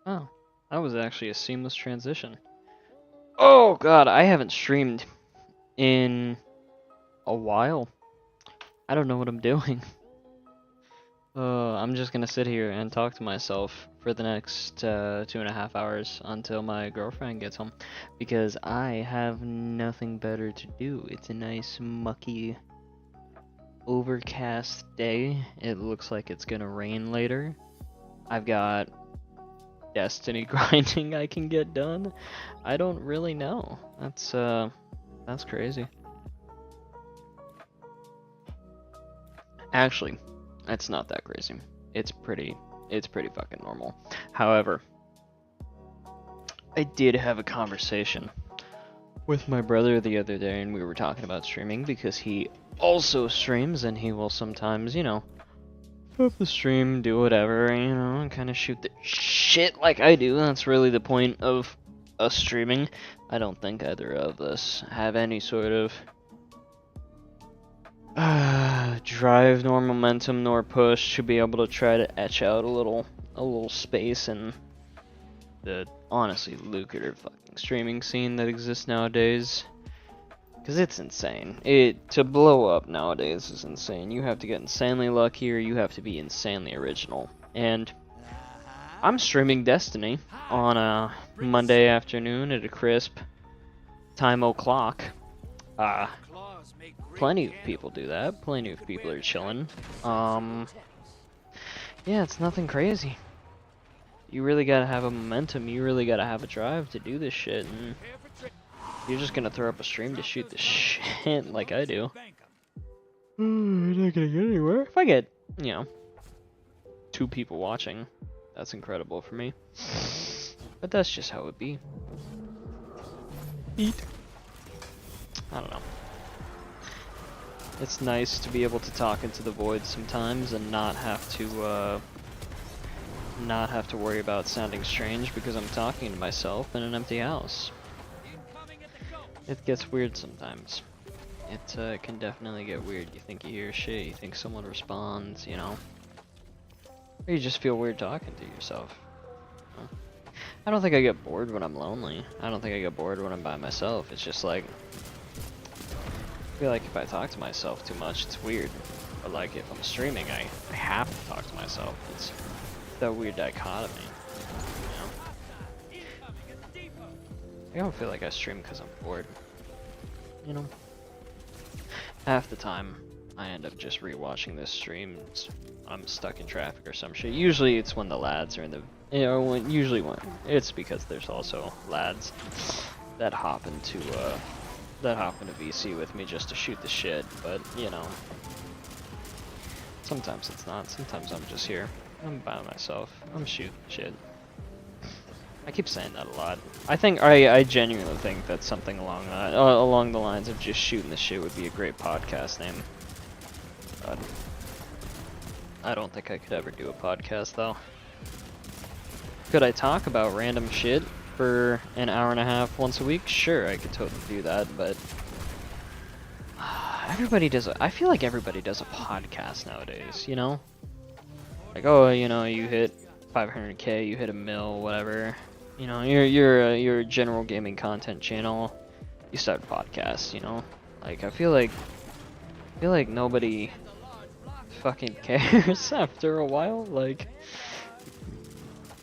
Oh, that was actually a seamless transition. Oh god, I haven't streamed in a while. I don't know what I'm doing. I'm just gonna sit here and talk to myself for the next 2.5 hours until my girlfriend gets home, because I have nothing better to do. It's a nice, mucky, overcast day. It looks like it's gonna rain later. I've got Destiny grinding I can get done. I don't really know. That's crazy. Actually, it's not that crazy. It's pretty fucking normal. However, I did have a conversation with my brother the other day, and we were talking about streaming because he also streams, and he will sometimes, have the stream, do whatever, and kind of shoot the shit like I do. That's really the point of us streaming. I don't think either of us have any sort of drive nor momentum nor push to be able to try to etch out a little space in the honestly lucrative fucking streaming scene that exists nowadays. Cause it's insane. To blow up nowadays is insane. You have to get insanely lucky, or you have to be insanely original. And I'm streaming Destiny on a Monday afternoon at a crisp time o'clock. Plenty of people do that. Plenty of people are chilling. Yeah, it's nothing crazy. You really gotta have a momentum. You really gotta have a drive to do this shit. And you're just gonna throw up a stream to shoot the shit like I do. You're not gonna get anywhere. If I get, 2 people watching, that's incredible for me. But that's just how it be. Eat. I don't know. It's nice to be able to talk into the void sometimes and not have to worry about sounding strange because I'm talking to myself in an empty house. It gets weird sometimes. It can definitely get weird. You think you hear shit, you think someone responds, Or you just feel weird talking to yourself. I don't think I get bored when I'm lonely. I don't think I get bored when I'm by myself. It's just like, I feel like if I talk to myself too much, it's weird. But like if I'm streaming, I have to talk to myself. It's that weird dichotomy. I don't feel like I stream because I'm bored. Half the time, I end up just rewatching this stream. I'm stuck in traffic or some shit. Usually it's when the lads are in the, usually when it's because there's also lads that hop into VC with me just to shoot the shit. But sometimes it's not. Sometimes I'm just here. I'm by myself. I'm shooting shit. I keep saying that a lot. I genuinely think that something along the lines of just shooting the shit would be a great podcast name. But I don't think I could ever do a podcast though. Could I talk about random shit for an hour and a half once a week? Sure, I could totally do that, but everybody does. I feel like everybody does a podcast nowadays. Like, oh, you hit 500K, you hit a mil, whatever. You're a general gaming content channel. You start a podcast, Like I feel like nobody fucking cares after a while. Like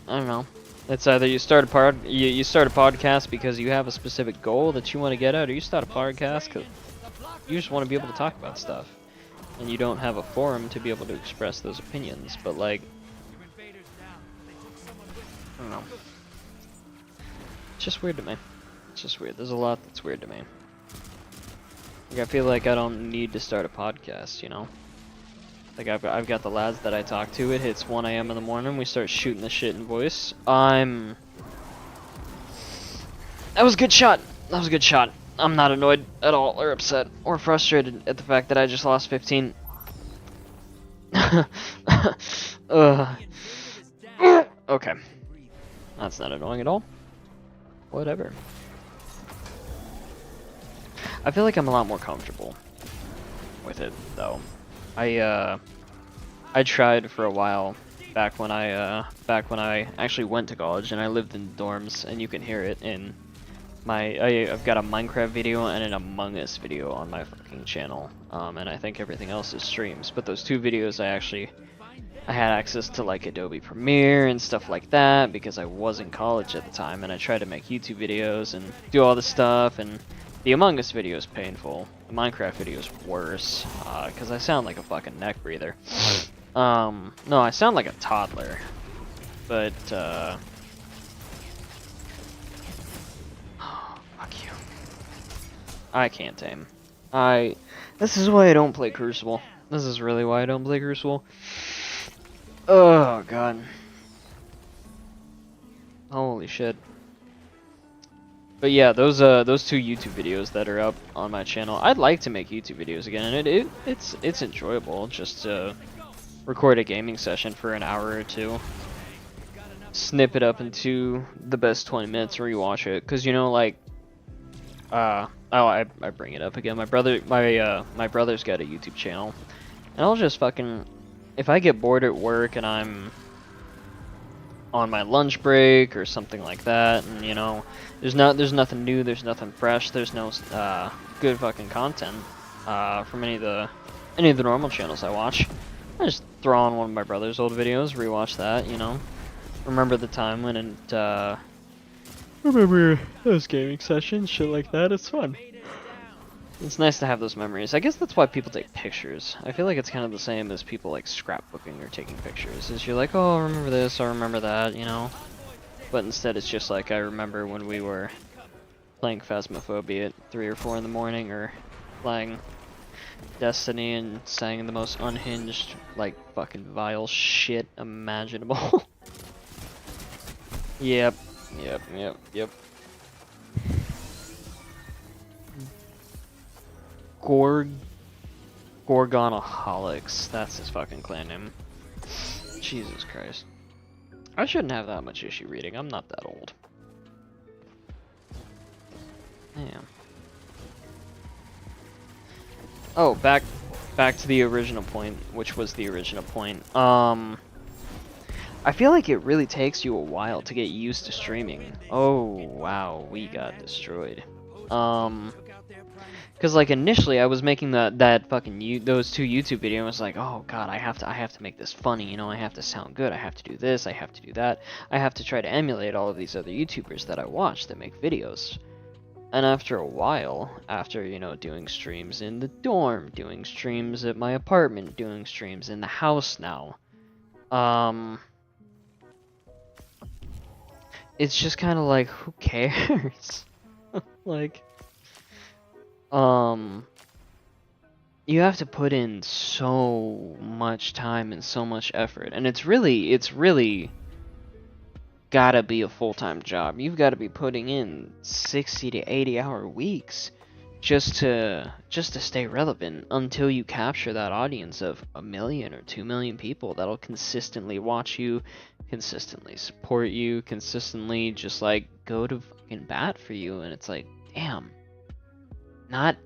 I don't know. It's either you start a podcast because you have a specific goal that you want to get out, or you start a podcast because you just want to be able to talk about stuff, and you don't have a forum to be able to express those opinions. But like, I don't know. It's just weird to me. It's just weird. There's a lot that's weird to me. Like I feel like I don't need to start a podcast, Like I've got the lads that I talk to. It hits 1 a.m. in the morning. We start shooting the shit in voice. That was a good shot. That was a good shot. I'm not annoyed at all, or upset, or frustrated at the fact that I just lost 15. Okay. That's not annoying at all. Whatever. I feel like I'm a lot more comfortable with it, though. I tried for a while back when I actually went to college and I lived in dorms, and you can hear it in I've got a Minecraft video and an Among Us video on my fucking channel, and I think everything else is streams. But those two videos, I had access to like Adobe Premiere and stuff like that because I was in college at the time, and I tried to make YouTube videos and do all this stuff. And the Among Us video is painful. The Minecraft video is worse because I sound like a fucking neck breather. No, I sound like a toddler, but fuck you. I can't aim. This is why I don't play Crucible. This is really why I don't play Crucible. Oh god. Holy shit. But yeah, those two YouTube videos that are up on my channel, I'd like to make YouTube videos again, and it's enjoyable just to record a gaming session for an hour or two. Snip it up into the best 20 minutes, rewatch it, cause you know, like, I bring it up again. My brother's got a YouTube channel, and I'll just fucking, if I get bored at work and I'm on my lunch break or something like that, and you know, there's nothing new, there's nothing fresh, there's no good fucking content from any of the normal channels I watch. I just throw on one of my brother's old videos, rewatch that, you know. Remember the time when it, remember those gaming sessions, shit like that, it's fun. It's nice to have those memories. I guess that's why people take pictures. I feel like it's kind of the same as people like scrapbooking or taking pictures. Is you're like, oh, I remember this, I remember that, you know. But instead it's just like, I remember when we were playing Phasmophobia at 3 or 4 in the morning, or playing Destiny and saying the most unhinged, like, fucking vile shit imaginable. Yep. Gorgonaholics, that's his fucking clan name. Jesus Christ. I shouldn't have that much issue reading, I'm not that old. Damn. Oh, back to the original point, which was the original point. I feel like it really takes you a while to get used to streaming. Oh, wow, we got destroyed. Cause like initially I was making that fucking those two YouTube videos, and I was like, oh god, I have to make this funny, you know, I have to sound good, I have to do this, I have to do that, I have to try to emulate all of these other YouTubers that I watch that make videos. And after a while, after, you know, doing streams in the dorm, doing streams at my apartment, doing streams in the house now, it's just kind of like, who cares? Like, you have to put in so much time and so much effort, and it's really gotta be a full-time job. You've got to be putting in 60 to 80-hour weeks just to stay relevant until you capture that audience of 1 million or 2 million people that'll consistently watch you, consistently support you, consistently just like go to fucking bat for you. And it's like, damn, not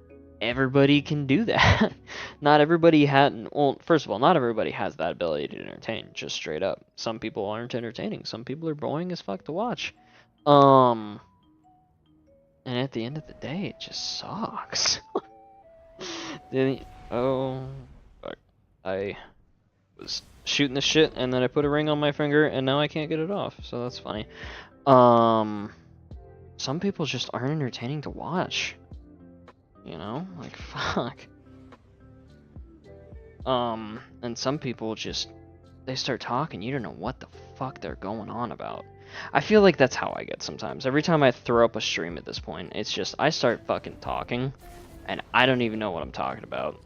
everybody can do that. Not everybody well, first of all, not everybody has that ability to entertain, just straight up. Some people aren't entertaining, some people are boring as fuck to watch. And at the end of the day, it just sucks. Oh, fuck. I was shooting the shit, and then I put a ring on my finger, and now I can't get it off, so that's funny. Some people just aren't entertaining to watch. You know? Like, fuck. And some people just, they start talking, you don't know what the fuck they're going on about. I feel like that's how I get sometimes. Every time I throw up a stream at this point, it's just, I start fucking talking, and I don't even know what I'm talking about.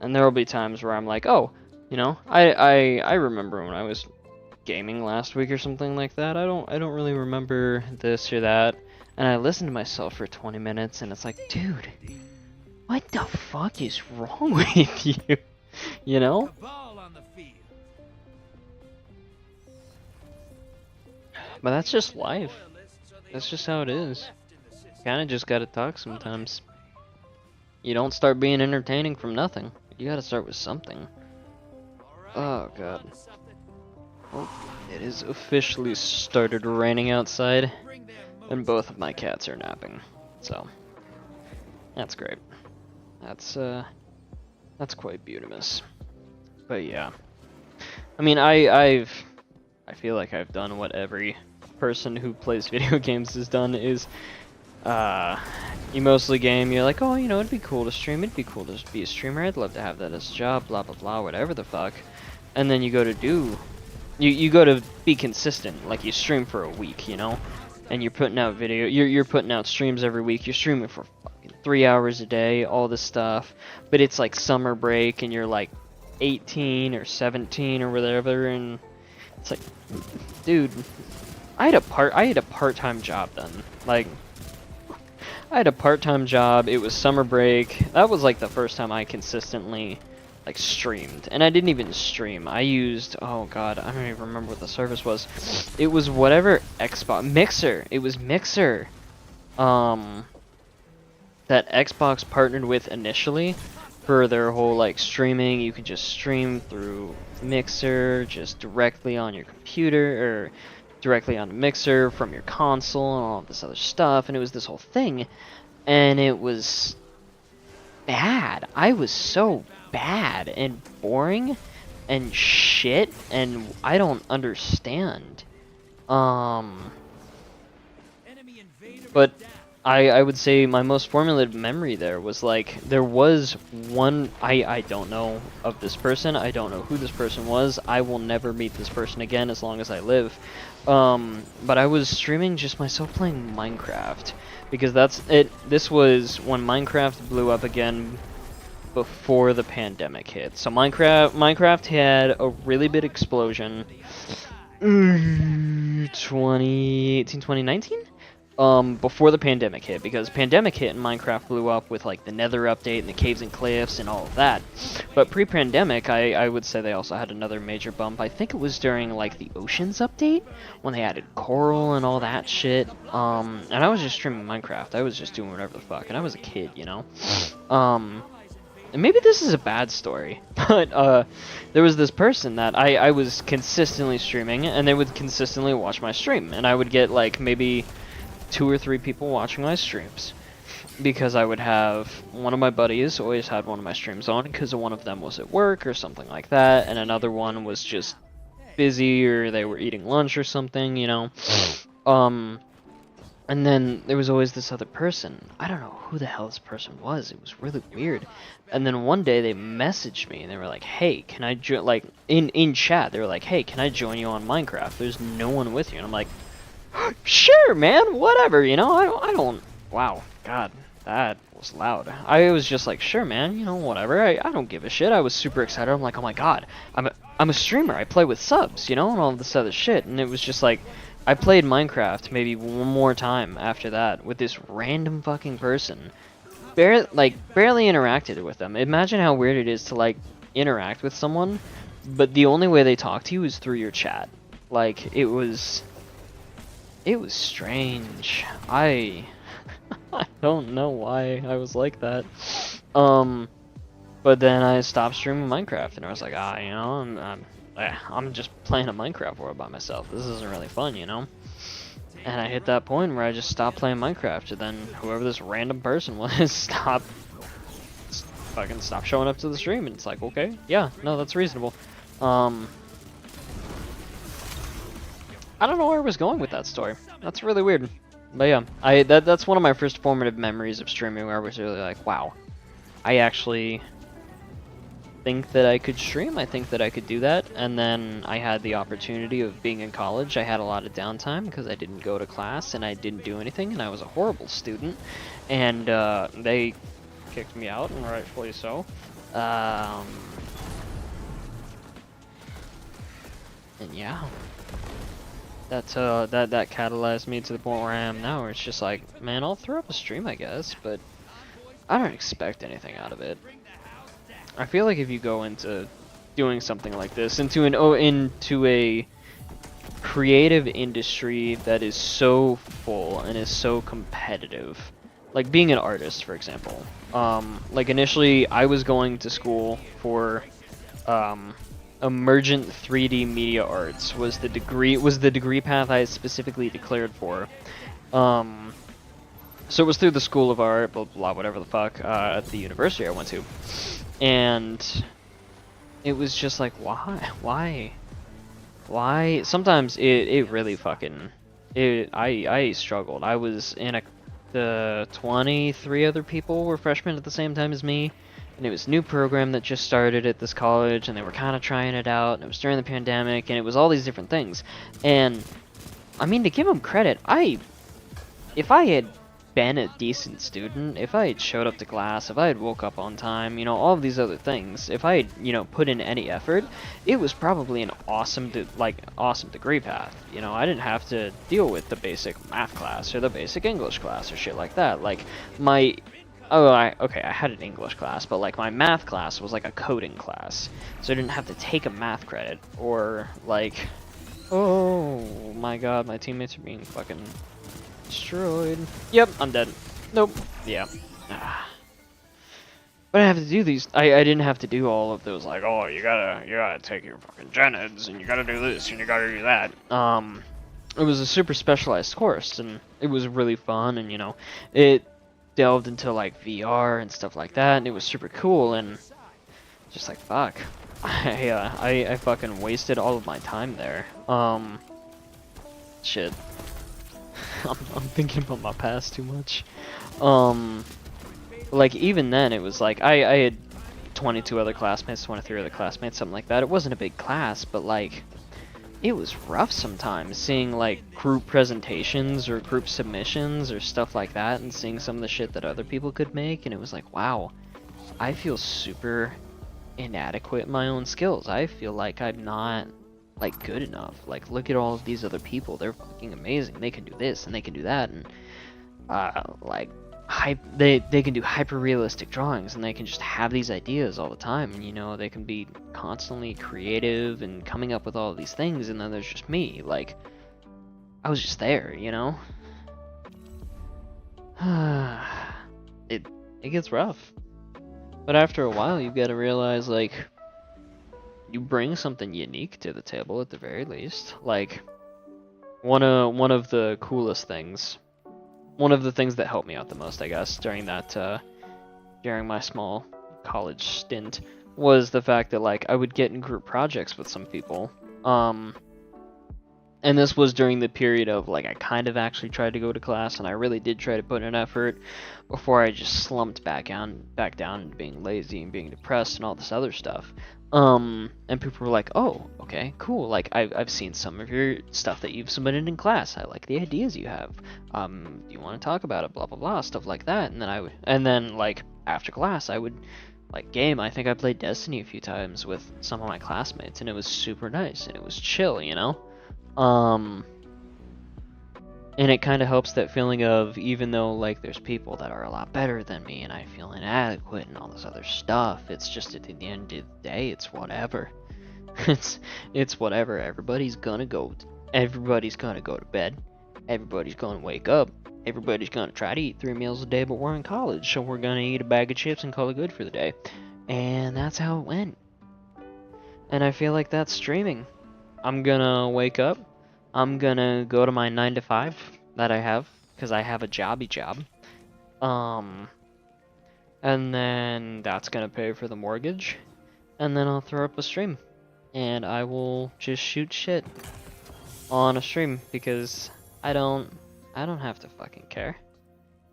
And there will be times where I'm like, oh, you know, I remember when I was gaming last week or something like that. I don't really remember this or that. And I listen to myself for 20 minutes, and it's like, dude, what the fuck is wrong with you? You know? But that's just life. That's just how it is. Kinda just gotta talk sometimes. You don't start being entertaining from nothing. You gotta start with something. Oh god. Oh, it is officially started raining outside, and both of my cats are napping. So, that's great. That's quite beautiful. But yeah. I mean, I feel like I've done what every person who plays video games has done is, you mostly game, you're like, oh, you know, it'd be cool to stream, it'd be cool to be a streamer, I'd love to have that as a job, blah, blah, blah, whatever the fuck. And then you go to you go to be consistent, like you stream for a week, you know? And you're putting out you're putting out streams every week, you're streaming for fucking 3 hours a day, all this stuff. But it's like summer break and you're like 18 or 17 or whatever, and it's like, dude, I had a part-time job then. Like, I had a part-time job, it was summer break. That was like the first time I consistently like streamed. And I didn't even stream. I used, oh god, I don't even remember what the service was. It was whatever Xbox Mixer. It was Mixer. That Xbox partnered with initially for their whole like streaming. You could just stream through Mixer just directly on your computer, or directly on Mixer from your console and all this other stuff, and it was this whole thing, and it was bad. I was so bad and boring and shit, and I don't understand. But I would say my most formative memory there was like, there was one, I don't know of this person, I don't know who this person was, I will never meet this person again as long as I live. But I was streaming just myself playing Minecraft, because that's it. This was when Minecraft blew up again before the pandemic hit. So Minecraft had a really big explosion 2018, 2019? Before the pandemic hit, because pandemic hit and Minecraft blew up with like the Nether update and the caves and cliffs and all of that. But pre-pandemic, I would say they also had another major bump. I think it was during like the Oceans update when they added coral and all that shit. And I was just streaming Minecraft. I was just doing whatever the fuck, and I was a kid, you know. And maybe this is a bad story, but there was this person that I was consistently streaming, and they would consistently watch my stream, and I would get like maybe 2 or 3 people watching my streams, because I would have one of my buddies always had one of my streams on, because one of them was at work or something like that, and another one was just busy, or they were eating lunch or something, you know. And then there was always this other person. I don't know who the hell this person was. It was really weird. And then one day they messaged me and they were like, "Hey, can I like in chat? They were like, "Hey, can I join you on Minecraft? There's no one with you." And I'm like, "Sure, man. Whatever. You know, I don't. Wow, God, that was loud. I was just like, "Sure, man. You know, whatever. I don't give a shit." I was super excited. I'm like, "Oh my God, I'm a streamer. I play with subs, you know, and all this other shit." And it was just like, I played Minecraft maybe one more time after that with this random fucking person. Barely interacted with them. Imagine how weird it is to like interact with someone, but the only way they talk to you is through your chat. Like, it was strange. I don't know why I was like that. But then I stopped streaming Minecraft, and I was like, you know, I'm just playing a Minecraft world by myself. This isn't really fun, you know? And I hit that point where I just stopped playing Minecraft, and then whoever this random person was fucking stop showing up to the stream, and it's like, okay, yeah, no, that's reasonable. I don't know where I was going with that story. That's really weird. But yeah, that's one of my first formative memories of streaming, where I was really like, wow, I actually think that I could stream. I think that I could do that. And then I had the opportunity of being in college. I had a lot of downtime because I didn't go to class and I didn't do anything, and I was a horrible student, and they kicked me out, and rightfully so. And yeah, that catalyzed me to the point where I am now, where it's just like, man, I'll throw up a stream, I guess, but I don't expect anything out of it. I feel like if you go into doing something like this, into a creative industry that is so full and is so competitive, like being an artist, for example. Like initially, I was going to school for Emergent 3D Media Arts was the degree path I specifically declared for. So it was through the School of Art, blah blah, whatever the fuck, at the university I went to, and it was just like, why? Sometimes it really fucking, I struggled. I was in the 23 other people were freshmen at the same time as me, and it was a new program that just started at this college, and they were kind of trying it out, and it was during the pandemic, and it was all these different things, and I mean, to give them credit, if I had been a decent student, if I had showed up to class, if I had woke up on time, all of these other things, if I had, put in any effort, it was probably an awesome degree path. I didn't have to deal with the basic math class or the basic English class or shit like that. Like I had an English class, but like my math class was like a coding class, so I didn't have to take a math credit or like, oh my god, my teammates are being fucking destroyed. Yep, I'm dead. Nope. Yeah. But I have to do these. I didn't have to do all of those, like, oh, you gotta take your fucking gen eds, and you gotta do this, and you gotta do that. It was a super specialized course, and it was really fun, and it delved into like VR and stuff like that, and it was super cool, and just like, fuck. I fucking wasted all of my time there. Shit. I'm thinking about my past too much. Like, even then, it was like, I had 22 other classmates, 23 other classmates, something like that. It wasn't a big class, but like, it was rough sometimes seeing like group presentations or group submissions or stuff like that, and seeing some of the shit that other people could make, and it was like, wow, I feel super inadequate in my own skills. I feel like I'm not like good enough. Like, look at all of these other people, they're fucking amazing, they can do this and they can do that, and like they can do hyper realistic drawings, and they can just have these ideas all the time, and they can be constantly creative and coming up with all of these things, and then there's just me, like, I was just there, it gets rough, but after a while you gotta realize, like, you bring something unique to the table at the very least. Like, one of the coolest things, one of the things that helped me out the most, I guess, during my small college stint, was the fact that, like, I would get in group projects with some people. And this was during the period of, like, I kind of actually tried to go to class, and I really did try to put in effort before I just slumped back down into being lazy and being depressed and all this other stuff. And people were like, oh, okay, cool, like, I've seen some of your stuff that you've submitted in class, I like the ideas you have, do you want to talk about it, blah blah blah, stuff like that. And then like, after class, I would, like, game. I think I played Destiny a few times with some of my classmates, and it was super nice, and it was chill, and it kind of helps that feeling of, even though, like, there's people that are a lot better than me and I feel inadequate and all this other stuff, it's just, at the end of the day, it's whatever. it's whatever. Everybody's gonna go to bed. Everybody's gonna wake up. Everybody's gonna try to eat 3 meals a day, but we're in college, so we're gonna eat a bag of chips and call it good for the day. And that's how it went. And I feel like that's streaming. I'm gonna wake up, I'm gonna go to my 9 to 5 that I have, because I have a jobby job. And then that's gonna pay for the mortgage, and then I'll throw up a stream, and I will just shoot shit on a stream, because I don't have to fucking care.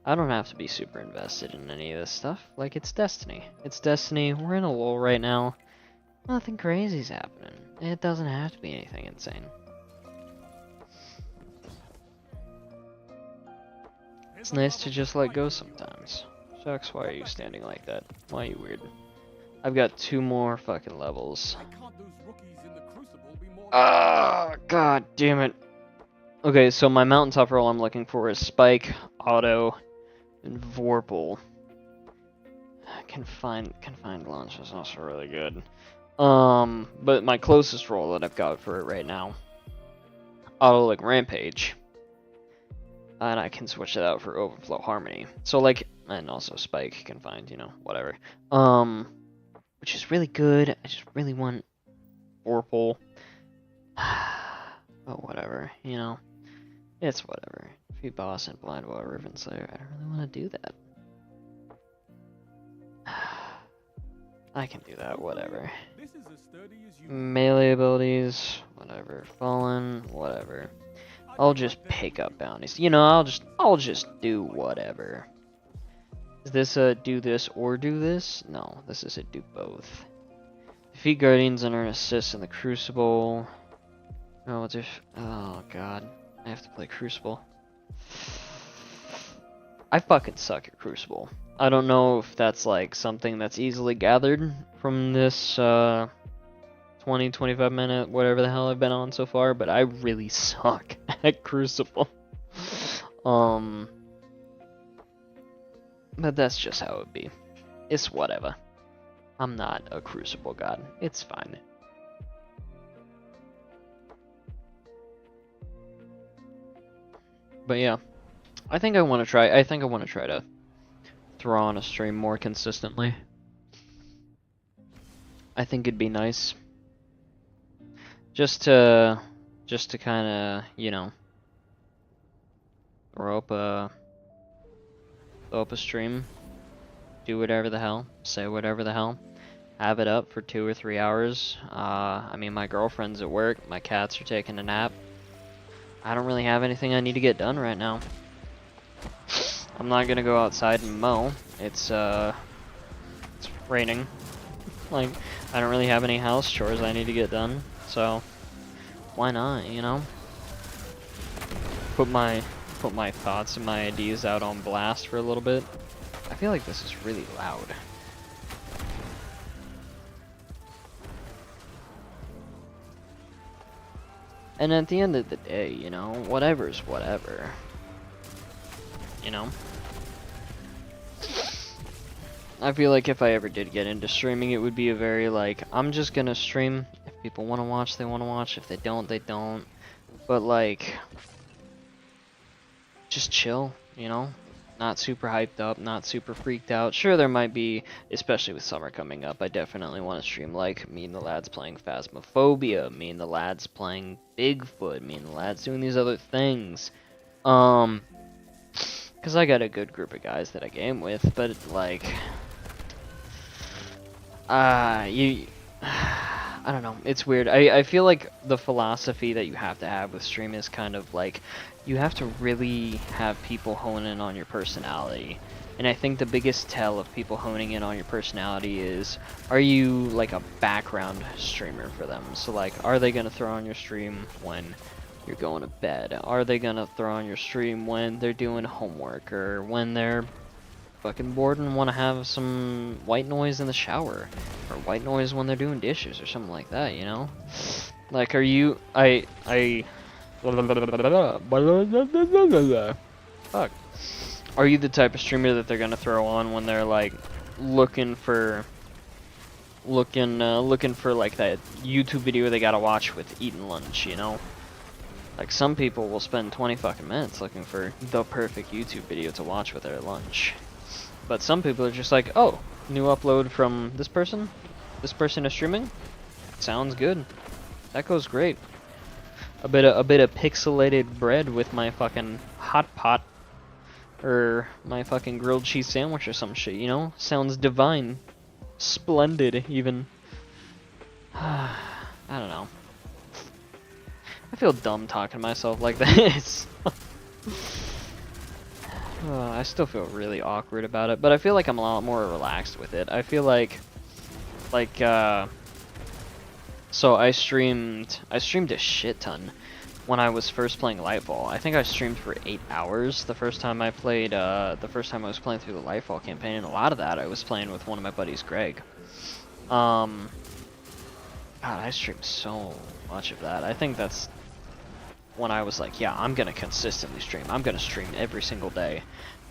I don't have to be super invested in any of this stuff. Like, it's Destiny. It's Destiny, we're in a lull right now. Nothing crazy's happening. It doesn't have to be anything insane. It's nice to just let go sometimes. Shucks, why are you standing like that? Why are you weird? I've got 2 more fucking levels. Ah, god damn it. Okay, so my mountaintop role I'm looking for is Spike, Auto, and Vorpal. Confined launch is also really good. But my closest role that I've got for it right now, Auto, like, Rampage, and I can switch it out for Overflow Harmony. So, like, and also Spike, Confined, whatever. Which is really good. I just really want Vorpal. But whatever, you know. It's whatever. Defeat boss and blind while Riven Slayer. I don't really want to do that. I can do that, whatever. Melee abilities, whatever. Fallen, whatever. I'll just pick up bounties. You know, I'll just do whatever. Is this a do this or do this? No, this is a do both. Defeat guardians and earn assists in the Crucible. Oh, oh god. I have to play Crucible. I fucking suck at Crucible. I don't know if that's like something that's easily gathered from this 20-25 minute whatever the hell I've been on so far, but I really suck at Crucible. But that's just how it would be. It's whatever. I'm not a Crucible god. It's fine. But yeah, I think I want to try to throw on a stream more consistently. I think it'd be nice just to kind of, you know, throw up a stream, do whatever the hell, say whatever the hell, have it up for 2 or 3 hours. I mean, my girlfriend's at work, my cats are taking a nap. I don't really have anything I need to get done right now. I'm not gonna go outside and mow. It's raining. Like, I don't really have any house chores I need to get done, so why not, you know? Put my thoughts and my ideas out on blast for a little bit. I feel like this is really loud. And at the end of the day, you know, whatever's whatever. You know? I feel like if I ever did get into streaming, it would be a very, like, I'm just gonna stream. If people want to watch, they want to watch. If they don't, they don't. But, like, just chill, you know? Not super hyped up, not super freaked out. Sure, there might be, especially with summer coming up, I definitely want to stream, like, me and the lads playing Phasmophobia, me and the lads playing Bigfoot, me and the lads doing these other things. Because I got a good group of guys that I game with, but, like, I don't know, it's weird. I feel like the philosophy that you have to have with stream is kind of like, you have to really have people hone in on your personality. And I think the biggest tell of people honing in on your personality is, are you like a background streamer for them? So like, are they gonna throw on your stream when you're going to bed? Are they gonna throw on your stream when they're doing homework, or when they're fucking bored and want to have some white noise in the shower, or white noise when they're doing dishes or something like that, you know? Like, are you, fuck. Are you the type of streamer that they're gonna throw on when they're like looking for like that YouTube video they gotta watch with eating lunch, you know? Like, some people will spend 20 fucking minutes looking for the perfect YouTube video to watch with their lunch. But some people are just like, oh, new upload from this person? This person is streaming? Sounds good. That goes great. A bit of pixelated bread with my fucking hot pot, or my fucking grilled cheese sandwich or some shit, you know? Sounds divine. Splendid, even. I don't know. I feel dumb talking to myself like this. I still feel really awkward about it, but I feel like I'm a lot more relaxed with it. I feel like, so I streamed a shit ton when I was first playing Lightfall. I think I streamed for 8 hours the first time I played, the first time I was playing through the Lightfall campaign, and a lot of that I was playing with one of my buddies, Greg. God, I streamed so much of that. I think that's when I was like, yeah, I'm gonna consistently stream. I'm gonna stream every single day.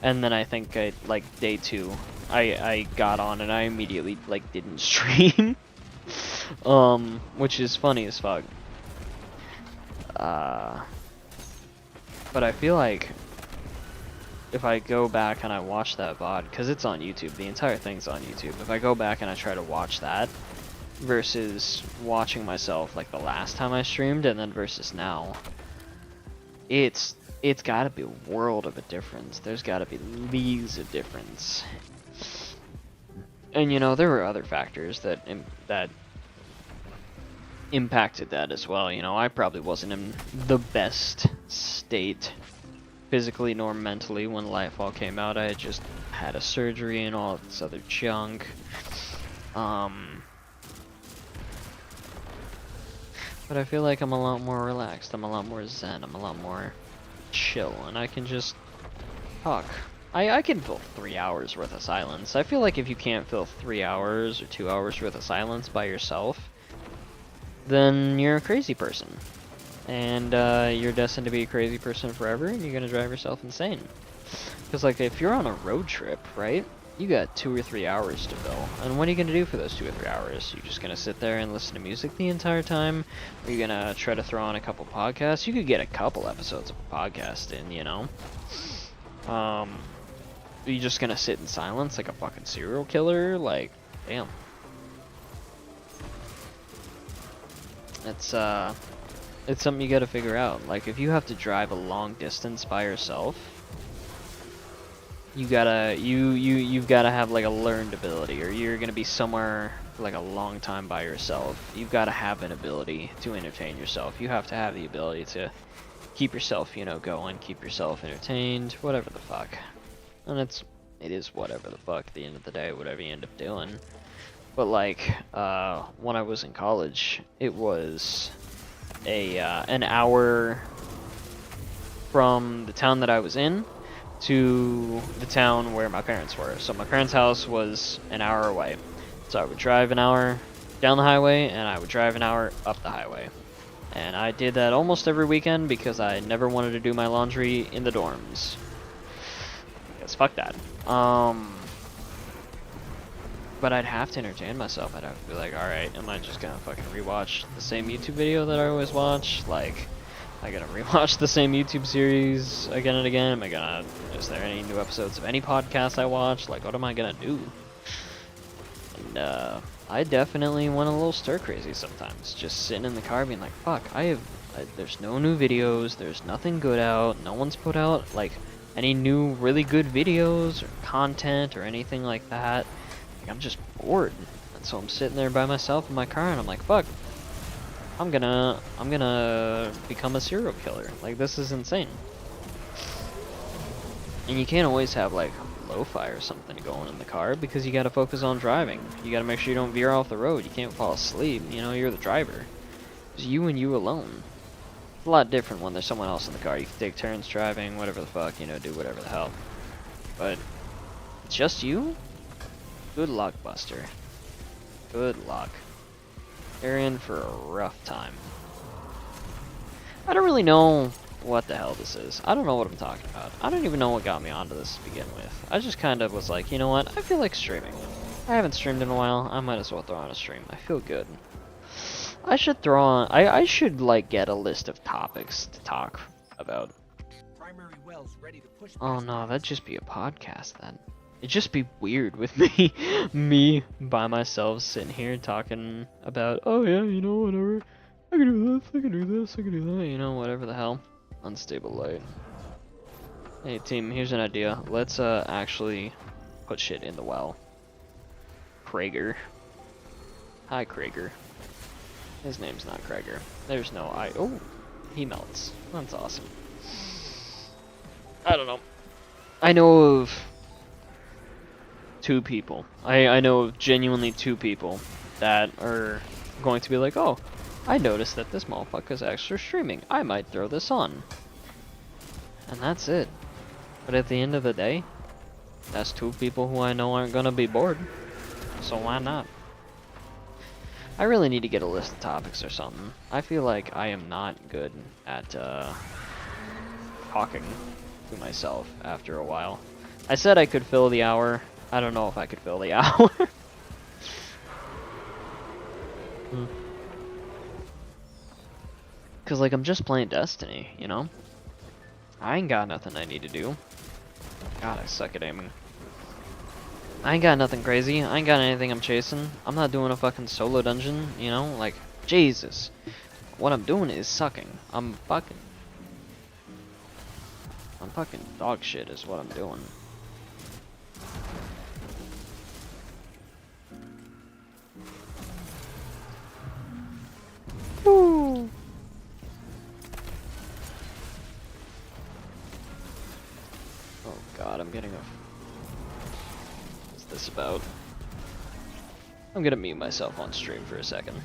And then I think like day 2, I got on and I immediately like didn't stream. Which is funny as fuck. But I feel like if I go back and I watch that VOD, because it's on YouTube, the entire thing's on YouTube. If I go back and I try to watch that, versus watching myself like the last time I streamed and then versus now, it's got to be a world of a difference. There's got to be leagues of difference. And you know, there were other factors that impacted that as well. You know, I probably wasn't in the best state physically nor mentally when Lightfall came out. I had just had a surgery and all this other junk. But I feel like I'm a lot more relaxed. I'm a lot more zen. I'm a lot more chill, and I can just talk. I can fill 3 hours worth of silence. I feel like if you can't fill 3 hours or 2 hours worth of silence by yourself, then you're a crazy person. And you're destined to be a crazy person forever, and you're gonna drive yourself insane. Because like if you're on a road trip, right? You got 2 or 3 hours to fill. And what are you gonna do for those 2 or 3 hours? You just gonna sit there and listen to music the entire time? Are you gonna try to throw on a couple podcasts? You could get a couple episodes of a podcast in, you know? Are you just gonna sit in silence like a fucking serial killer? Like, damn. It's something you gotta figure out. Like, if you have to drive a long distance by yourself, you've gotta have like a learned ability, or you're gonna be somewhere for like a long time by yourself. You've gotta have an ability to entertain yourself. You have to have the ability to keep yourself, you know, going, keep yourself entertained, whatever the fuck. And it is whatever the fuck at the end of the day, whatever you end up doing. But like, when I was in college, it was an hour from the town that I was in to the town where my parents were. So my parents' house was an hour away. So I would drive an hour down the highway, and I would drive an hour up the highway. And I did that almost every weekend because I never wanted to do my laundry in the dorms. Because fuck that. But I'd have to entertain myself. I'd have to be like, alright, am I just gonna fucking rewatch the same YouTube video that I always watch? Like, am I gonna rewatch the same YouTube series again and again? Is there any new episodes of any podcast I watch? Like, what am I gonna do? And, I definitely went a little stir crazy sometimes. Just sitting in the car being like, fuck, there's no new videos, there's nothing good out, no one's put out, like, any new really good videos or content or anything like that. Like, I'm just bored. And so I'm sitting there by myself in my car and I'm like, fuck, I'm gonna become a serial killer. Like, this is insane. And you can't always have like lo-fi or something going in the car because you gotta focus on driving. You gotta make sure you don't veer off the road. You can't fall asleep, you know, you're the driver. It's you and you alone. It's a lot different when there's someone else in the car. You can take turns driving, whatever the fuck, you know, do whatever the hell. But it's just you? Good luck, Buster. Good luck. You're in for a rough time. I don't really know what the hell this is. I don't know what I'm talking about. I don't even know what got me onto this to begin with. I just kind of was like, you know what? I feel like streaming. I haven't streamed in a while. I might as well throw on a stream. I feel good. I should throw on... I should, like, get a list of topics to talk about. Oh no, that'd just be a podcast then. It'd just be weird with me by myself sitting here talking about, oh yeah, you know, whatever. I can do this, I can do this, I can do that, you know, whatever the hell. Unstable light. Hey team, here's an idea. Let's actually put shit in the well. Krager. Hi Krager. His name's not Krager. There's no I. Oh, he melts. That's awesome. I don't know. I know of 2 people. I know of genuinely 2 people that are going to be like, oh, I noticed that this motherfucker's actually streaming. I might throw this on. And that's it. But at the end of the day, that's 2 people who I know aren't gonna be bored. So why not? I really need to get a list of topics or something. I feel like I am not good at talking to myself after a while. I said I could fill the hour. I don't know if I could fill the hour. Cause like I'm just playing Destiny, you know? I ain't got nothing I need to do. God, I suck at aiming. I ain't got nothing crazy. I ain't got anything I'm chasing. I'm not doing a fucking solo dungeon, you know? Like, Jesus. What I'm doing is sucking. I'm fucking dog shit is what I'm doing. Woo! Oh god, I'm getting a... What's this about? I'm gonna mute myself on stream for a second.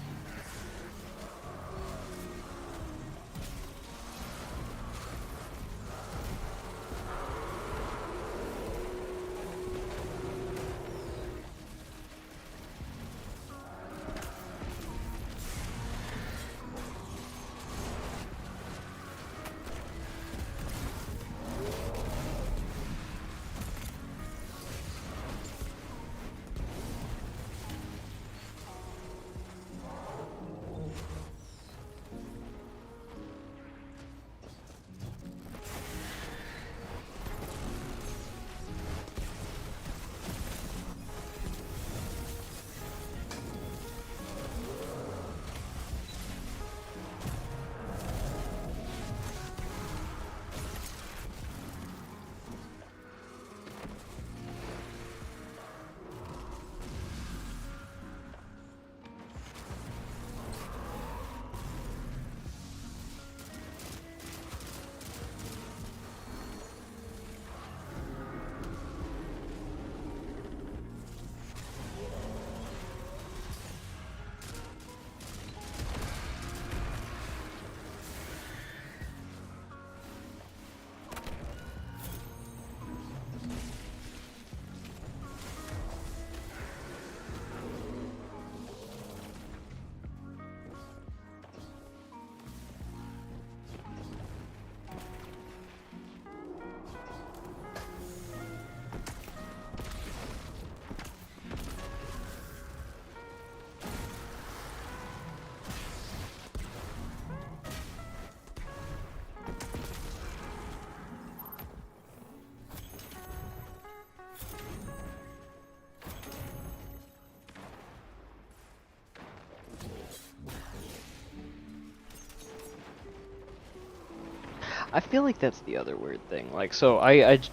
I feel like that's the other weird thing. Like, so I just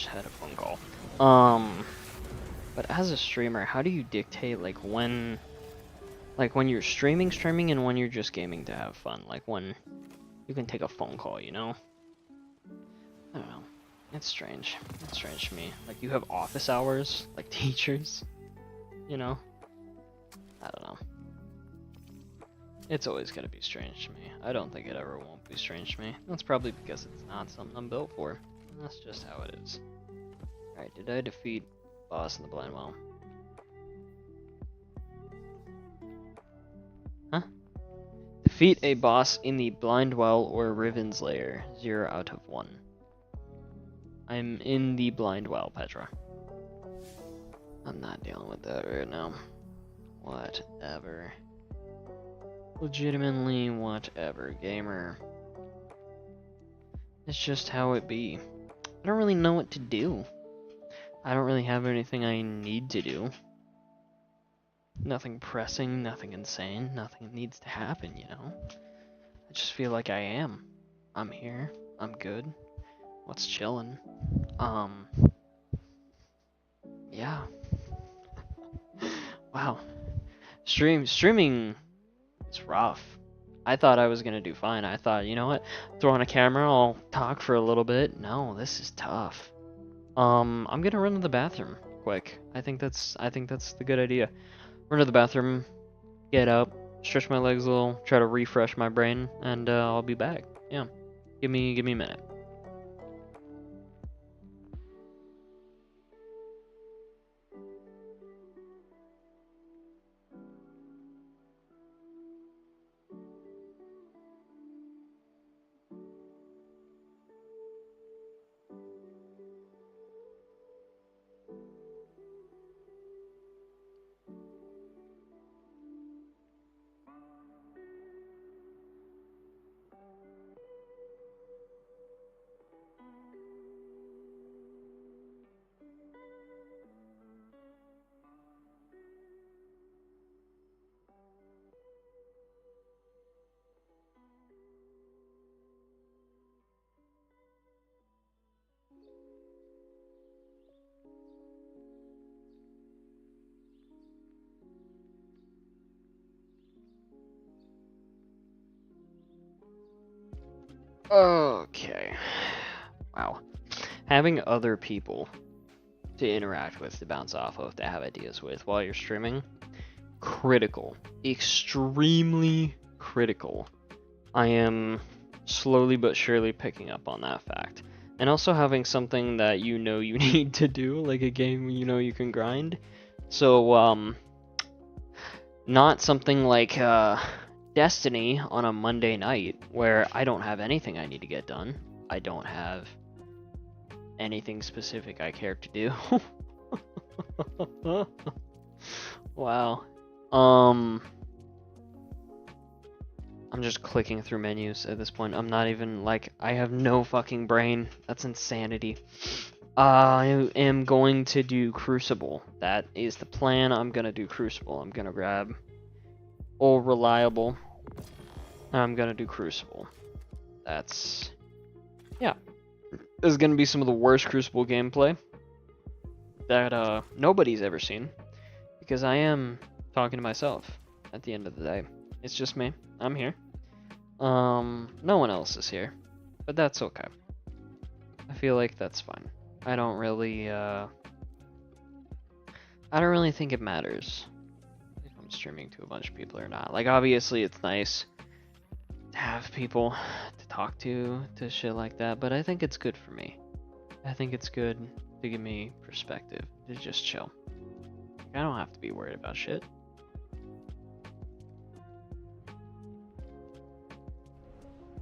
had a phone call. But as a streamer, how do you dictate like when you're streaming and when you're just gaming to have fun? Like when you can take a phone call, you know? I don't know. It's strange. It's strange to me. Like you have office hours, like teachers, you know? I don't know. It's always gonna be strange to me. I don't think it ever won't be strange to me. That's probably because it's not something I'm built for. And that's just how it is. Alright, did I defeat boss in the blind well? Huh? Defeat a boss in the blind well or Riven's lair. 0 out of 1. I'm in the blind well, Petra. I'm not dealing with that right now. Whatever. Legitimately, whatever, gamer. It's just how it be. I don't really know what to do. I don't really have anything I need to do. Nothing pressing, nothing insane, nothing needs to happen, you know? I just feel like I am. I'm here. I'm good. What's chillin'? Yeah. Wow. Streaming is rough. I thought I was gonna do fine. I thought, you know what? Throw on a camera, I'll talk for a little bit. No, this is tough. I'm gonna run to the bathroom quick. I think that's the good idea. Run to the bathroom, get up, stretch my legs a little, try to refresh my brain, and I'll be back. Yeah. Give me a minute. Okay. Wow. Having other people to interact with, to bounce off of, to have ideas with while you're streaming, critical. Extremely critical. I am slowly but surely picking up on that fact. And also having something that you know you need to do, like a game you know you can grind. So, not something like Destiny on a Monday night where I don't have anything I need to get done. I don't have anything specific I care to do. Wow. I'm just clicking through menus at this point. I'm not even, like, I have no fucking brain. That's insanity. I am going to do Crucible. That is the plan. I'm gonna do Crucible. I'm gonna grab Old Reliable. I'm gonna do Crucible. That's... yeah. This is gonna be some of the worst Crucible gameplay that nobody's ever seen. Because I am talking to myself at the end of the day. It's just me. I'm here. No one else is here. But that's okay. I feel like that's fine. I don't really think it matters if I'm streaming to a bunch of people or not. Like, obviously it's nice to have people to talk to shit like that, but I think it's good for me. I think it's good to give me perspective, to just chill. I don't have to be worried about shit.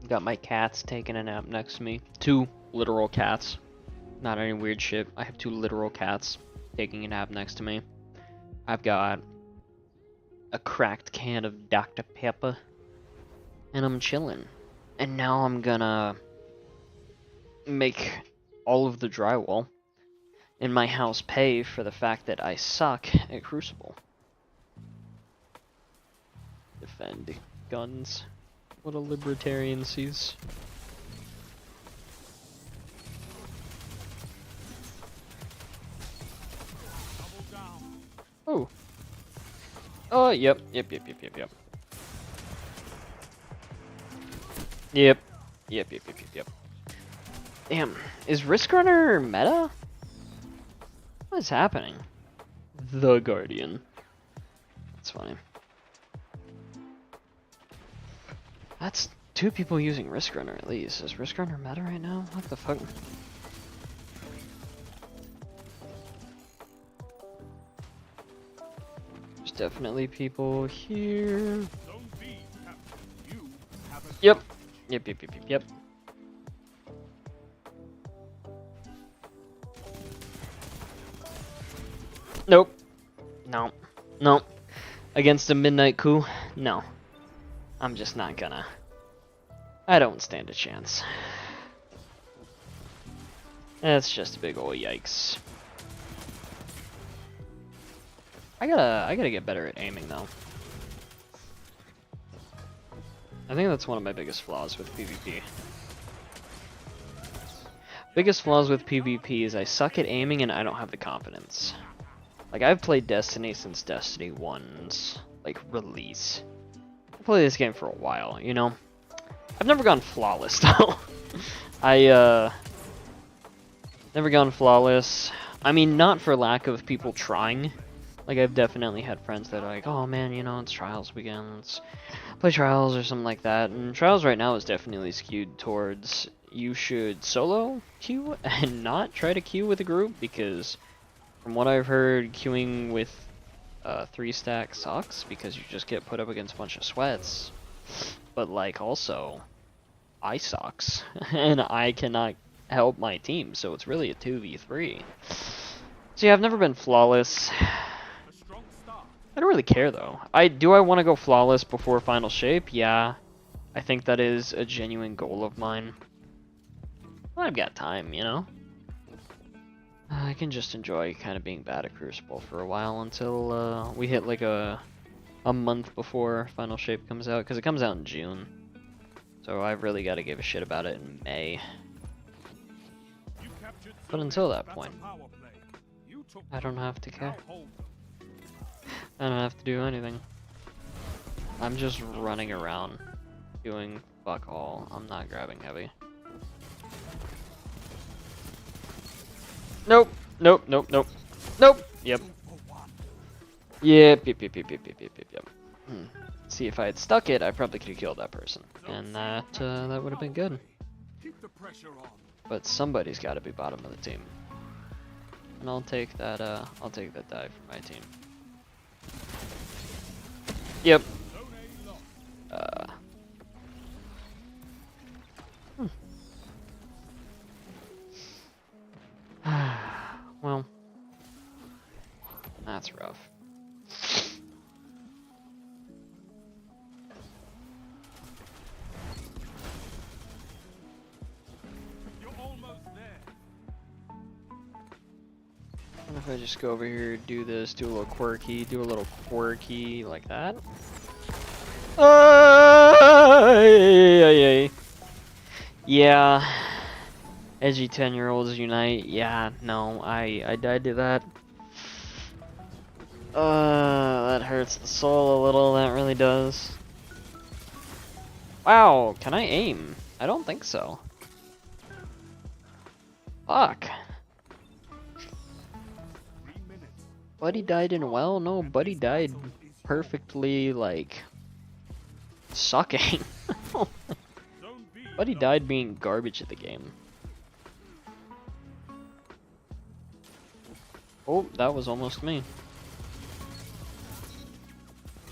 Got my cats taking a nap next to me. 2 literal cats. Not any weird shit. I have 2 literal cats taking a nap next to me. I've got a cracked can of Dr. Pepper. And I'm chilling. And now I'm gonna make all of the drywall in my house pay for the fact that I suck at Crucible. Defend guns. What a libertarian sees. Oh. Oh, yep. Yep. Damn. Is Risk Runner meta? What is happening? The Guardian. That's funny. That's 2 people using Risk Runner at least. Is Risk Runner meta right now? What the fuck? There's definitely people here. Yep. Yep. Nope. No. Against a midnight coup? No. I'm just not gonna. I don't stand a chance. That's just a big ol' yikes. I gotta get better at aiming though. I think that's one of my biggest flaws with PvP. Biggest flaws with PvP is I suck at aiming and I don't have the confidence. Like, I've played Destiny since Destiny 1's, like, release. I played this game for a while, you know? I've never gone flawless, though. Never gone flawless. I mean, not for lack of people trying. Like, I've definitely had friends that are like, oh man, you know, it's Trials weekend, let's play Trials or something like that. And Trials right now is definitely skewed towards you should solo queue and not try to queue with a group, because from what I've heard, queuing with 3-stack sucks because you just get put up against a bunch of sweats. But, like, also, I sucks and I cannot help my team, so it's really a 2v3. So yeah, I've never been flawless. I don't really care though. Do I want to go flawless before final shape? Yeah. I think that is a genuine goal of mine. Well, I've got time, you know? I can just enjoy kind of being bad at Crucible for a while until we hit like a month before final shape comes out, because it comes out in June. So I've really got to give a shit about it in May. But until that point, I don't have to care. I don't have to do anything. I'm just running around doing Fuck all. I'm not grabbing heavy. Nope. Nope. Nope. Nope. Nope. Yep. Yep. See, if I had stuck it, I probably could have killed that person, and that would have been good. But somebody's got to be bottom of the team, and I'll take that. I'll take that dive for my team. Yep. Well, that's rough. What if I just go over here, do this, do a little quirky like that? Yeah. Edgy 10-year-olds unite. Yeah, no, I died to that. That hurts the soul a little, that really does. Wow, can I aim? I don't think so. Fuck. Buddy died in well? No, Buddy died perfectly, like, sucking. Buddy died being garbage at the game. Oh, that was almost me.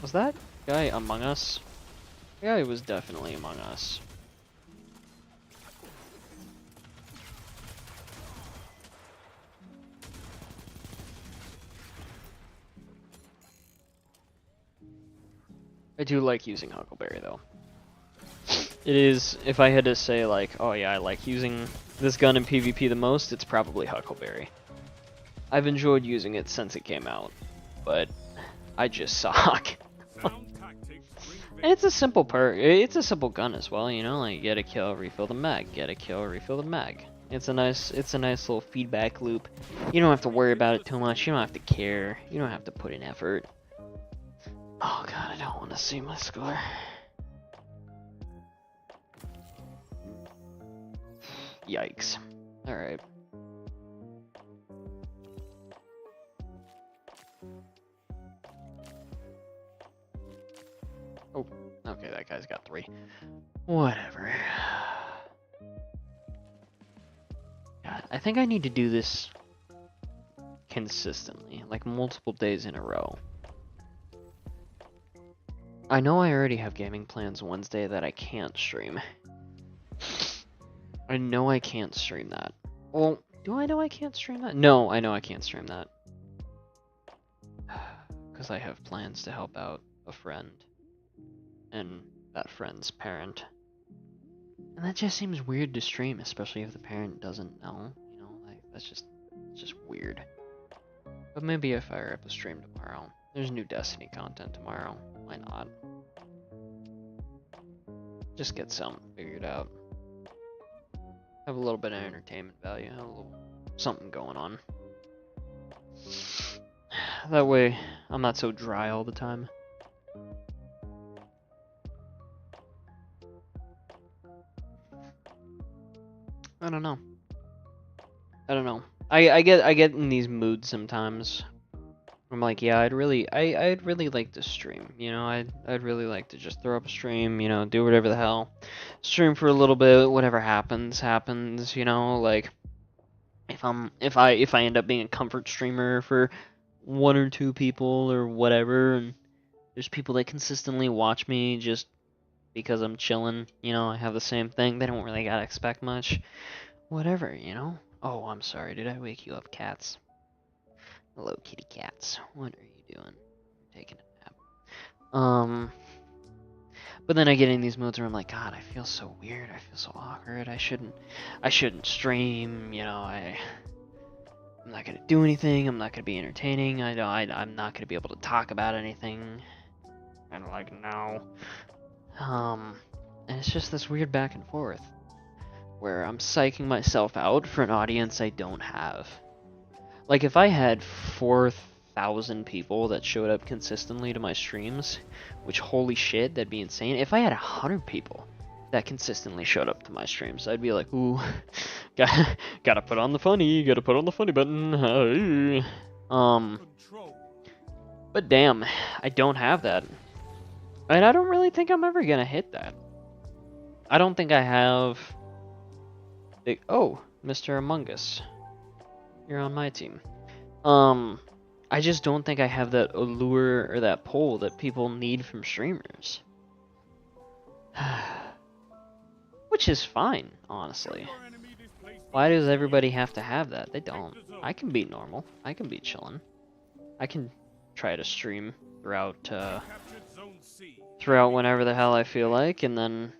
Was that guy among us? The guy was definitely among us. I do like using Huckleberry though. It is, if I had to say like, oh yeah, I like using this gun in PvP the most, it's probably Huckleberry. I've enjoyed using it since it came out, but I just suck. And it's a simple it's a simple gun as well, you know, like get a kill, refill the mag, get a kill, refill the mag. It's a nice little feedback loop. You don't have to worry about it too much, you don't have to care, you don't have to put in effort. Oh god, I don't want to see my score. Yikes. Alright. Oh, okay, that guy's got 3. Whatever. God, I think I need to do this consistently, like multiple days in a row. I know I already have gaming plans Wednesday that I can't stream. I know I can't stream that. Well, do I know I can't stream that? No, I know I can't stream that. Because I have plans to help out a friend. And that friend's parent. And that just seems weird to stream, especially if the parent doesn't know. You know, like, that's just weird. But maybe if I fire up a stream tomorrow. There's new Destiny content tomorrow. Why not? Just get something figured out. Have a little bit of entertainment value. Have a little something going on. That way, I'm not so dry all the time. I don't know. I get in these moods sometimes. I'm like, yeah, I'd really like to stream, you know, I'd really like to just throw up a stream, you know, do whatever the hell, stream for a little bit, whatever happens, you know, like, if I end up being a comfort streamer for 1 or 2 people or whatever, and there's people that consistently watch me just because I'm chilling, you know, I have the same thing, they don't really gotta expect much, whatever, you know. Oh, I'm sorry, did I wake you up, cats? Hello, kitty cats. What are you doing? You're taking a nap. But then I get in these moods where I'm like, God, I feel so weird. I feel so awkward. I shouldn't stream. You know, I'm not gonna do anything. I'm not gonna be entertaining. I'm not gonna be able to talk about anything. And like now, and it's just this weird back and forth where I'm psyching myself out for an audience I don't have. Like, if I had 4,000 people that showed up consistently to my streams, which, holy shit, that'd be insane. If I had 100 people that consistently showed up to my streams, I'd be like, ooh, gotta put on the funny, gotta put on the funny button. But damn, I don't have that. And I don't really think I'm ever gonna hit that. I don't think I have... Oh, Mr. Among Us. You're on my team. I just don't think I have that allure or that pull that people need from streamers. Which is fine, honestly. Why does everybody have to have that? They don't. I can be normal. I can be chillin'. I can try to stream throughout whenever the hell I feel like, and then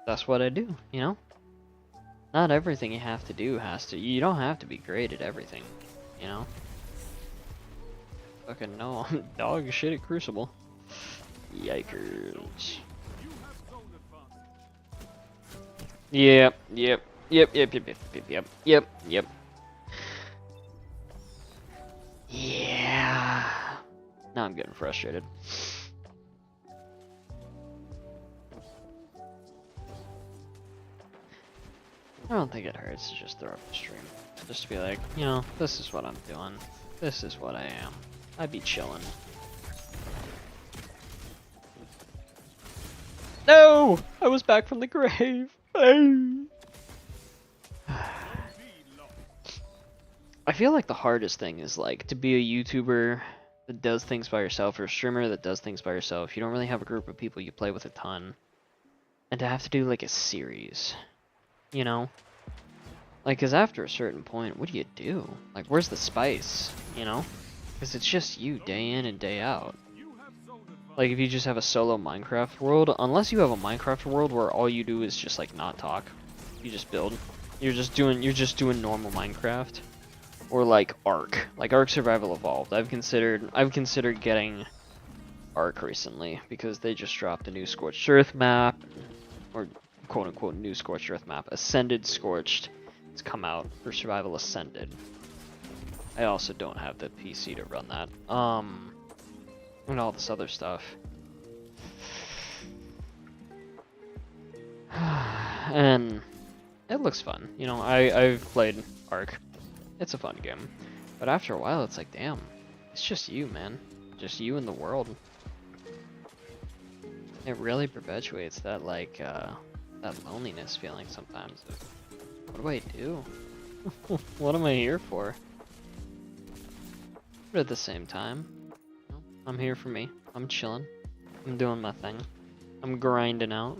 that's what I do, you know? Not everything you have to do you don't have to be great at everything, you know? Fucking no, I'm dog shit at Crucible. Yikers. Yep. Yeah. Now I'm getting frustrated. I don't think it hurts to just throw up the stream. Just to be like, you know, this is what I'm doing. This is what I am. I'd be chilling. No! I was back from the grave. I feel like the hardest thing is like to be a YouTuber that does things by yourself or a streamer that does things by yourself. You don't really have a group of people you play with a ton. And to have to do like a series. You know? Like, cause after a certain point, what do you do? Like, where's the spice? You know? Cause it's just you day in and day out. Like, if you just have a solo Minecraft world, unless you have a Minecraft world where all you do is just like not talk, you just build. You're just doing normal Minecraft. Or like Ark Survival Evolved. I've considered getting Ark recently because they just dropped a new Scorched Earth map, or quote unquote new Scorched Earth map, Ascended Scorched. It's come out for Survival Ascended. I also don't have the PC to run that. And all this other stuff. And it looks fun. You know, I've played Ark. It's a fun game. But after a while, it's like, damn, it's just you, man. Just you in the world. It really perpetuates that, like, that loneliness feeling sometimes of, what do I do? What am I here for? But at the same time, you know, I'm here for me. I'm chilling. I'm doing my thing. I'm grinding out.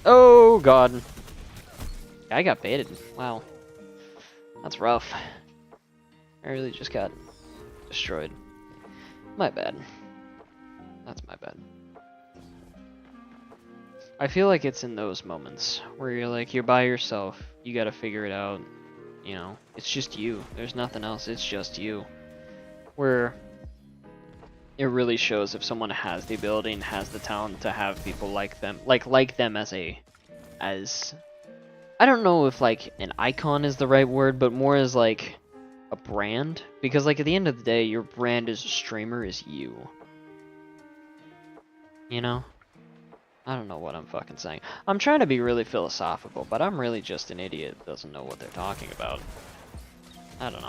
Oh, God. I got baited. Wow. That's rough. I really just got destroyed. My bad. That's my bad. I feel like it's in those moments where you're like, you're by yourself, you gotta figure it out, you know, it's just you, there's nothing else, it's just you. Where it really shows if someone has the ability and has the talent to have people like them, like them as I don't know if like an icon is the right word, but more as like a brand, because like at the end of the day, your brand as a streamer is you. You know? I don't know what I'm fucking saying. I'm trying to be really philosophical, but I'm really just an idiot that doesn't know what they're talking about. I don't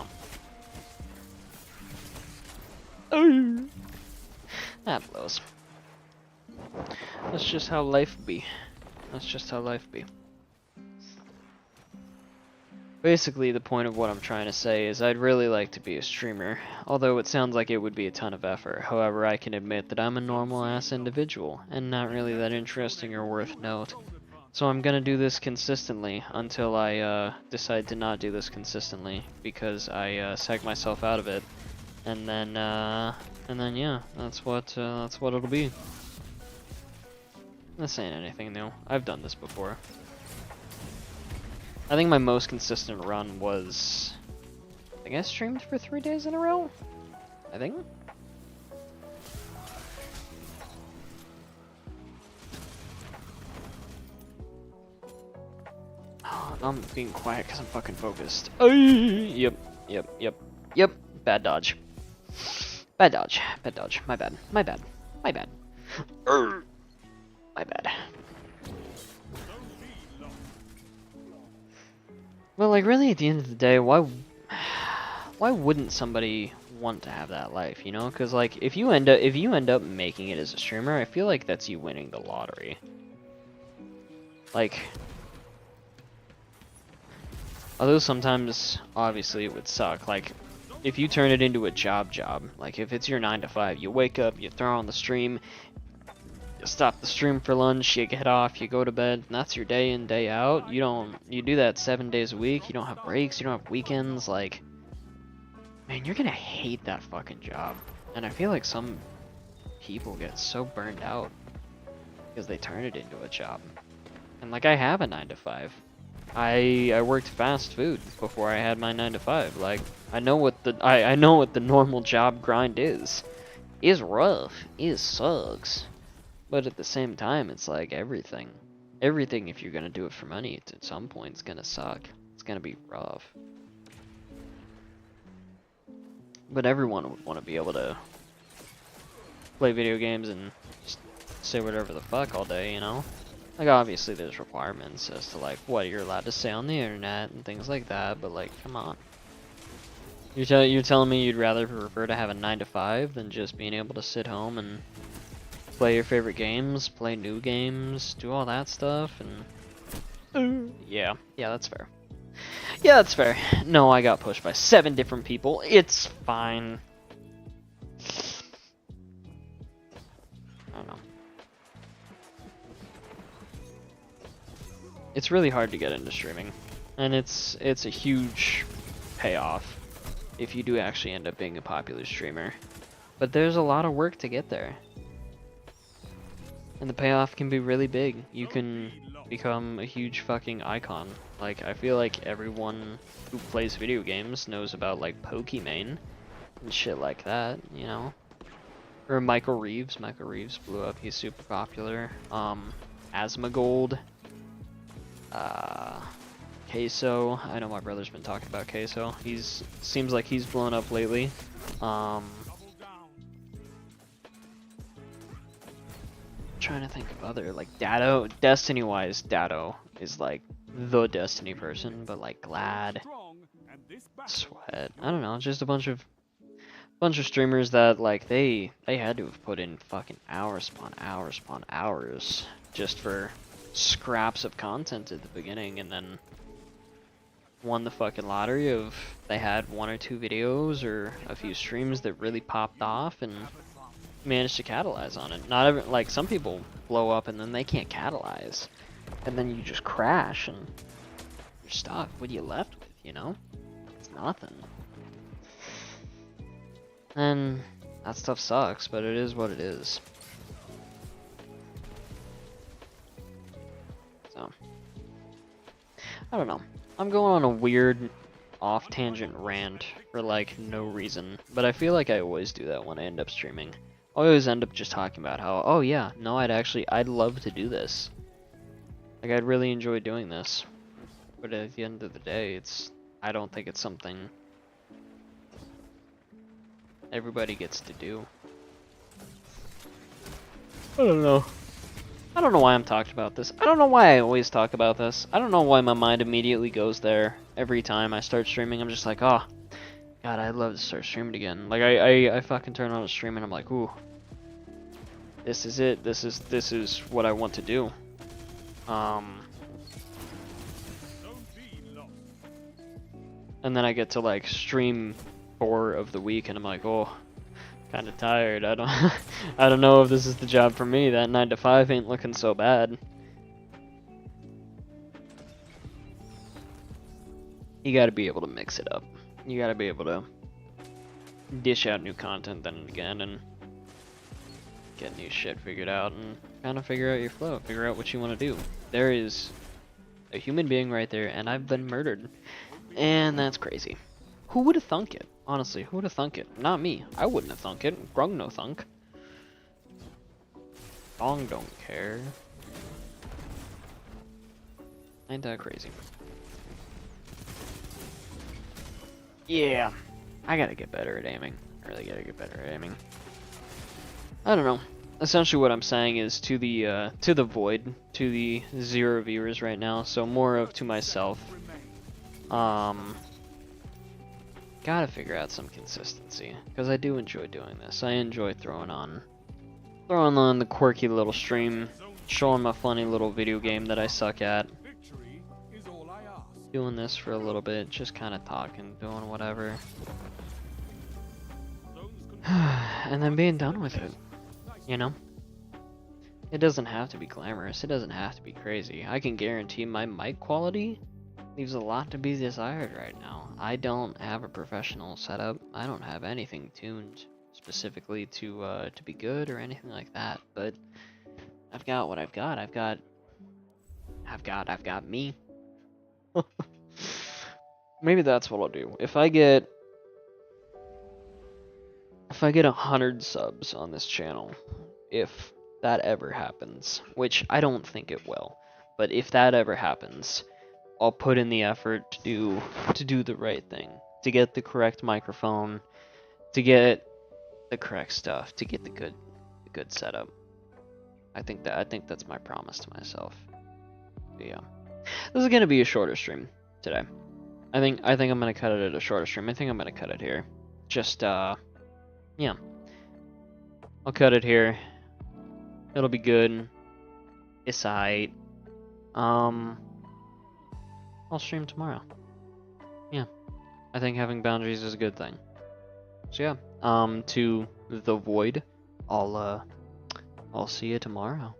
know. That blows. That's just how life be. That's just how life be. Basically, the point of what I'm trying to say is I'd really like to be a streamer, although it sounds like it would be a ton of effort. However, I can admit that I'm a normal-ass individual, and not really that interesting or worth note. So I'm gonna do this consistently until I decide to not do this consistently, because I psych myself out of it. And then yeah, that's what it'll be. This ain't anything new. I've done this before. I think my most consistent run was, I think I streamed for 3 days in a row? I think? Oh, I'm being quiet because I'm fucking focused. Yep. Bad dodge. Bad dodge. My bad. My bad. Well, like, really, at the end of the day, why wouldn't somebody want to have that life, you know? Because, like, if you end up making it as a streamer, I feel like that's you winning the lottery. Like, although sometimes, obviously, it would suck. Like, if you turn it into a job, like, if it's your 9 to 5, you wake up, you throw on the stream, you stop the stream for lunch, you get off, you go to bed, and that's your day in, day out. You do that 7 days a week, you don't have breaks, you don't have weekends, like, man, you're gonna hate that fucking job. And I feel like some people get so burned out because they turn it into a job. And like, I have a 9 to 5. I worked fast food before I had my 9 to 5. Like, I know what the normal job grind is. It's rough. It sucks. But at the same time, it's like everything. Everything, if you're gonna do it for money, at some point, it's gonna suck. It's gonna be rough. But everyone would want to be able to play video games and just say whatever the fuck all day, you know? Like, obviously there's requirements as to, like, what you're allowed to say on the internet and things like that, but, like, come on. You're telling me you'd rather prefer to have a 9 to 5 than just being able to sit home and play your favorite games, play new games, do all that stuff, and... Yeah, that's fair. Yeah, that's fair. No, I got pushed by 7 different people. It's fine. I don't know. It's really hard to get into streaming, and it's a huge payoff if you do actually end up being a popular streamer. But there's a lot of work to get there. And the payoff can be really big. You can become a huge fucking icon. Like, I feel like everyone who plays video games knows about, like, Pokimane and shit like that, you know? Or Michael Reeves. Michael Reeves blew up. He's super popular. Asmongold. Queso. I know my brother's been talking about Queso. Seems like he's blown up lately. Trying to think of other, like, Dado. Destiny-wise, Dado is, like, the Destiny person, but, like, Glad, Sweat, I don't know, just a bunch of streamers that, like, they had to have put in fucking hours upon hours upon hours just for scraps of content at the beginning, and then won the fucking lottery of they had 1 or 2 videos or a few streams that really popped off and managed to catalyze on it. Not every, like, some people blow up and then they can't catalyze, and then you just crash and you're stuck. What are you left with, you know? It's nothing. And that stuff sucks, but it is what it is. So, I don't know. I'm going on a weird off-tangent rant for, like, no reason, but I feel like I always do that when I end up streaming. I always end up just talking about how, oh yeah, no, I'd love to do this. Like, I'd really enjoy doing this. But at the end of the day, I don't think it's something everybody gets to do. I don't know. I don't know why I'm talking about this. I don't know why I always talk about this. I don't know why my mind immediately goes there every time I start streaming. I'm just like, oh, God, I'd love to start streaming again. Like, I fucking turn on a stream and I'm like, ooh, this is it. This is what I want to do. And then I get to, like, stream 4 of the week and I'm like, oh, kind of tired. I don't know if this is the job for me. That 9 to 5 ain't looking so bad. You gotta be able to mix it up. You gotta be able to dish out new content then and again and get new shit figured out and kind of figure out your flow, figure out what you want to do. There is a human being right there, and I've been murdered. And that's crazy. Who would have thunk it? Honestly, who would have thunk it? Not me. I wouldn't have thunk it. Grung no thunk. Dong don't care. Ain't that crazy? Yeah. I gotta get better at aiming. I really gotta get better at aiming. I don't know. essentially what I'm saying is to the void, to the 0 viewers right now, so more of to myself. Gotta figure out some consistency, because I do enjoy doing this. I enjoy throwing on the quirky little stream, showing my funny little video game that I suck at. Doing this for a little bit, just kind of talking, doing whatever. And then being done with it, you know? It doesn't have to be glamorous, it doesn't have to be crazy. I can guarantee my mic quality leaves a lot to be desired right now. I don't have a professional setup. I don't have anything tuned specifically to be good or anything like that, but I've got what I've got. I've got me. Maybe that's what I'll do. If I get 100 subs on this channel, if that ever happens, which I don't think it will, but if that ever happens, I'll put in the effort to do the right thing, to get the correct microphone, to get the correct stuff, to get the good setup. I think that's my promise to myself. But yeah, this is gonna be a shorter stream today. I think I'm gonna cut it at a shorter stream. I think I'm gonna cut it here. Just yeah, I'll cut it here. It'll be good. It's alright. I'll stream tomorrow. Yeah, I think having boundaries is a good thing. So yeah, to the void, I'll see you tomorrow.